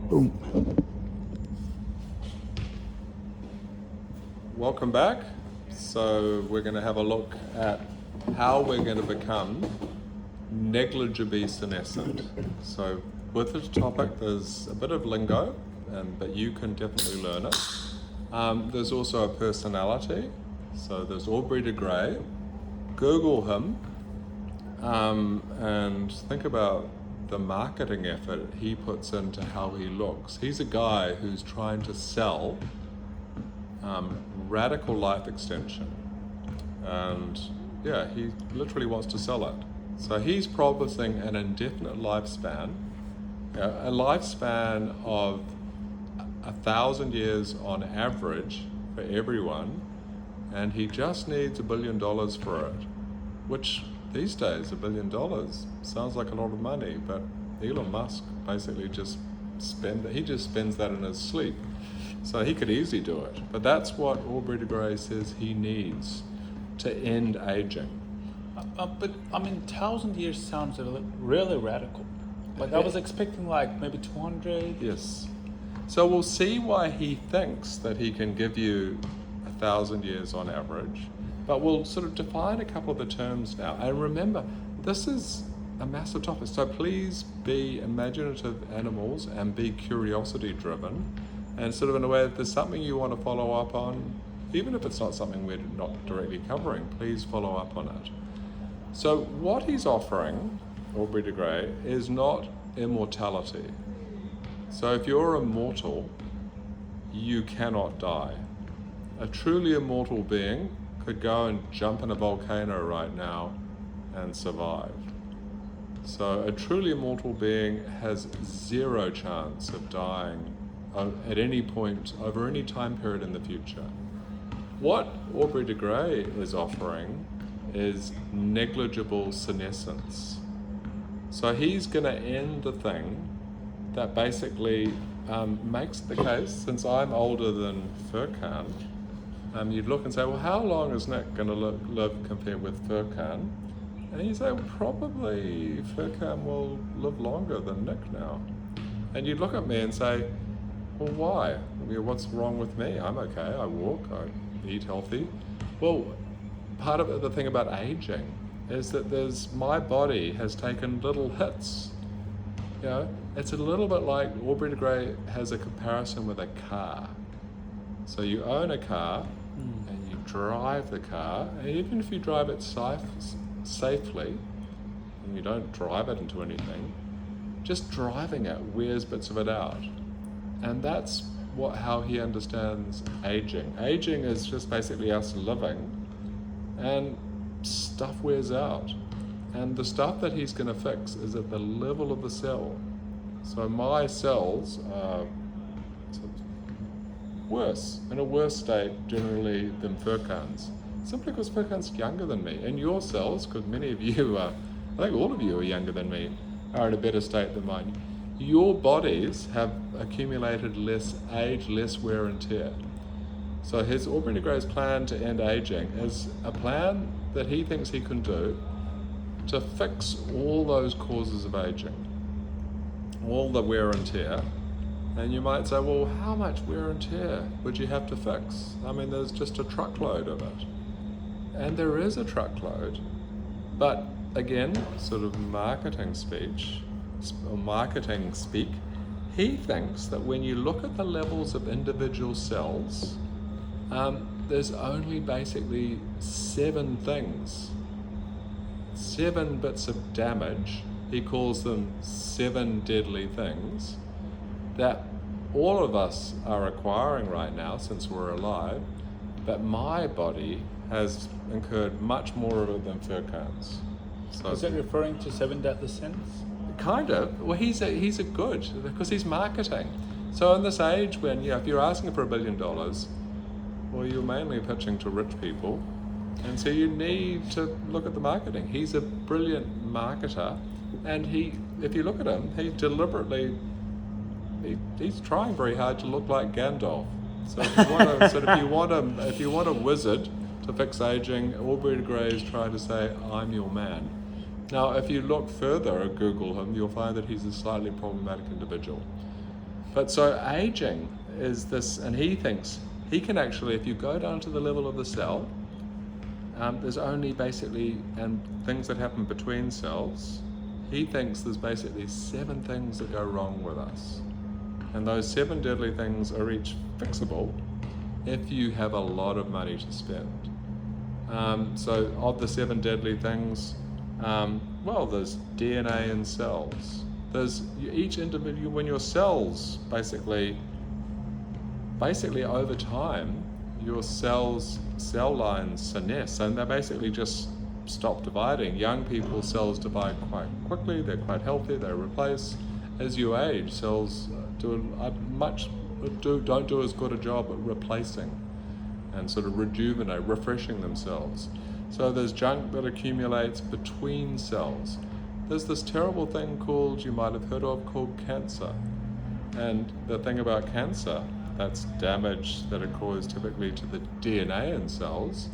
Boom. Welcome back. So we're going to have a look at how we're going to become negligibly senescent. So with this topic, there's a bit of lingo, but you can definitely learn it. There's also a personality. So there's Aubrey de Grey. Google him and think about the marketing effort he puts into how he looks. He's a guy who's trying to sell radical life extension, and yeah, he literally wants to sell it. So he's promising an indefinite lifespan, a lifespan of 1,000 years on average for everyone, and he just needs $1 billion for it, which these days $1 billion sounds like a lot of money, but Elon Musk basically just spends that in his sleep. So he could easily do it. But that's what Aubrey de Grey says he needs to end aging. But I mean, 1,000 years sounds really radical. Like I was expecting like maybe 200. Yes. So we'll see why he thinks that he can give you 1,000 years on average. But we'll sort of define a couple of the terms now. And remember, this is a massive topic. So please be imaginative animals and be curiosity driven. And sort of in a way, if there's something you want to follow up on, even if it's not something we're not directly covering, please follow up on it. So what he's offering, Aubrey de Grey, is not immortality. So if you're immortal, you cannot die. A truly immortal being could go and jump in a volcano right now and survive. So a truly immortal being has zero chance of dying at any point over any time period in the future. What Aubrey de Grey is offering is negligible senescence. So he's going to end the thing that basically makes the case, since I'm older than Furkan, you'd look and say, well, how long is Nick going to live compared with Furkan? And you say, well, probably Furkan will live longer than Nick now. And you'd look at me and say, well, why? I mean, what's wrong with me? I'm okay, I walk, I eat healthy. Well, part of the thing about aging is that my body has taken little hits. You know, it's a little bit like Aubrey de Grey has a comparison with a car. So you own a car and you drive the car, and even if you drive it safely and you don't drive it into anything, just driving it wears bits of it out. And that's how he understands aging. Aging is just basically us living, and stuff wears out. And the stuff that he's going to fix is at the level of the cell. So my cells are in a worse state generally than Furkan's, simply because Furkan's younger than me. And your cells, because many of you are, I think all of you are younger than me, are in a better state than mine. Your bodies have accumulated less age, less wear and tear. So his Aubrey de Grey's plan to end aging is a plan that he thinks he can do to fix all those causes of aging, all the wear and tear. And you might say, well, how much wear and tear would you have to fix? I mean, there's just a truckload of it. And there is a truckload. But again, sort of marketing speak, he thinks that when you look at the levels of individual cells, there's only basically 7 things, 7 bits of damage. He calls them 7 deadly things that all of us are acquiring right now since we're alive, but my body has incurred much more of it than Furkan's. So Is it referring to 7 deadly sins? kind of. Well, he's a good, because he's marketing. So in this age when, if you're asking for $1 billion, well, you're mainly pitching to rich people, and so you need to look at the marketing. He's a brilliant marketer, and if you look at him, he's trying very hard to look like Gandalf. So if you want a wizard to fix aging, Aubrey de Grey is trying to say, I'm your man. Now, if you look further or Google him, you'll find that he's a slightly problematic individual. But so aging is this, and he thinks he can actually, if you go down to the level of the cell, there's only basically, and things that happen between cells, he thinks there's basically 7 things that go wrong with us. And those 7 deadly things are each fixable if you have a lot of money to spend. So of the 7 deadly things, well, there's DNA in cells. There's each individual, when your cells basically over time, your cell lines senesce, and they basically just stop dividing. Young people's cells divide quite quickly, they're quite healthy, they replace. As you age, cells don't do as good a job at replacing and sort of refreshing themselves. So there's junk that accumulates between cells. There's this terrible thing you might have heard of, called cancer. And the thing about cancer, that's damage that occurs typically to the DNA in cells,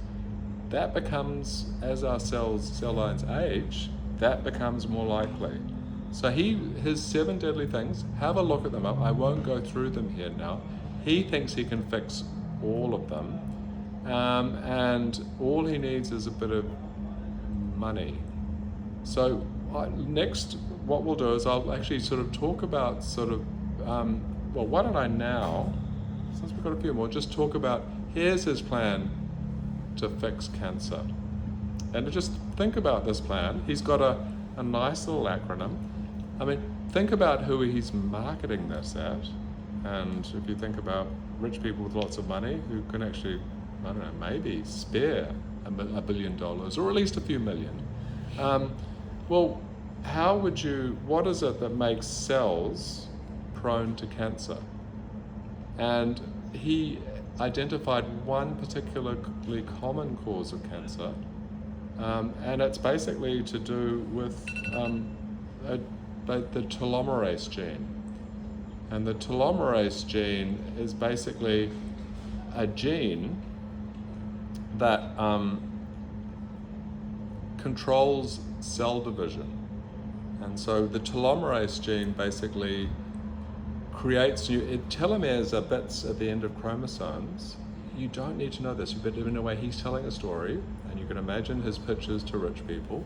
that becomes, as our cell lines age, that becomes more likely. So his 7 deadly things, have a look at them up. I won't go through them here now. He thinks he can fix all of them. And all he needs is a bit of money. So next, what we'll do is I'll actually sort of talk about well, why don't I now, since we've got a few more, just talk about, here's his plan to fix cancer. And to just think about this plan, he's got a nice little acronym. I mean, think about who he's marketing this at. And if you think about rich people with lots of money who can actually, I don't know, maybe spare $1 billion, or at least a few million. Well, what is it that makes cells prone to cancer? And he identified one particularly common cause of cancer, and it's basically to do with the telomerase gene. And the telomerase gene is basically a gene that controls cell division. And so the telomerase gene basically creates telomeres are bits at the end of chromosomes. You don't need to know this, but in a way he's telling a story, and you can imagine his pitches to rich people,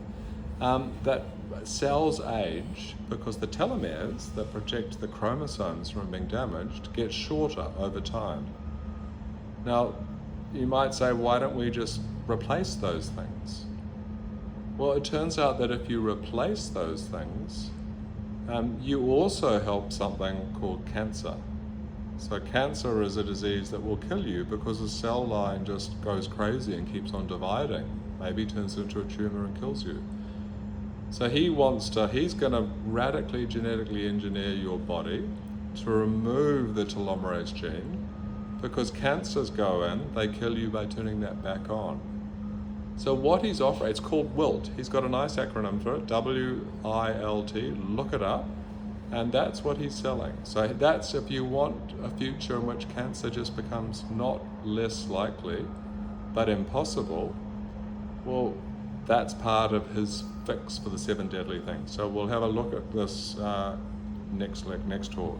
that cells age because the telomeres that protect the chromosomes from being damaged get shorter over time. Now, you might say, why don't we just replace those things? Well, it turns out that if you replace those things, you also help something called cancer. So cancer is a disease that will kill you because the cell line just goes crazy and keeps on dividing. Maybe turns into a tumor and kills you. So he's going to radically genetically engineer your body to remove the telomerase gene, because cancers go in, they kill you by turning that back on. So what he's offering, it's called WILT. He's got a nice acronym for it, WILT, look it up, and that's what he's selling. So that's if you want a future in which cancer just becomes not less likely, but impossible, well, that's part of his fix for the 7 deadly things. So we'll have a look at this next talk.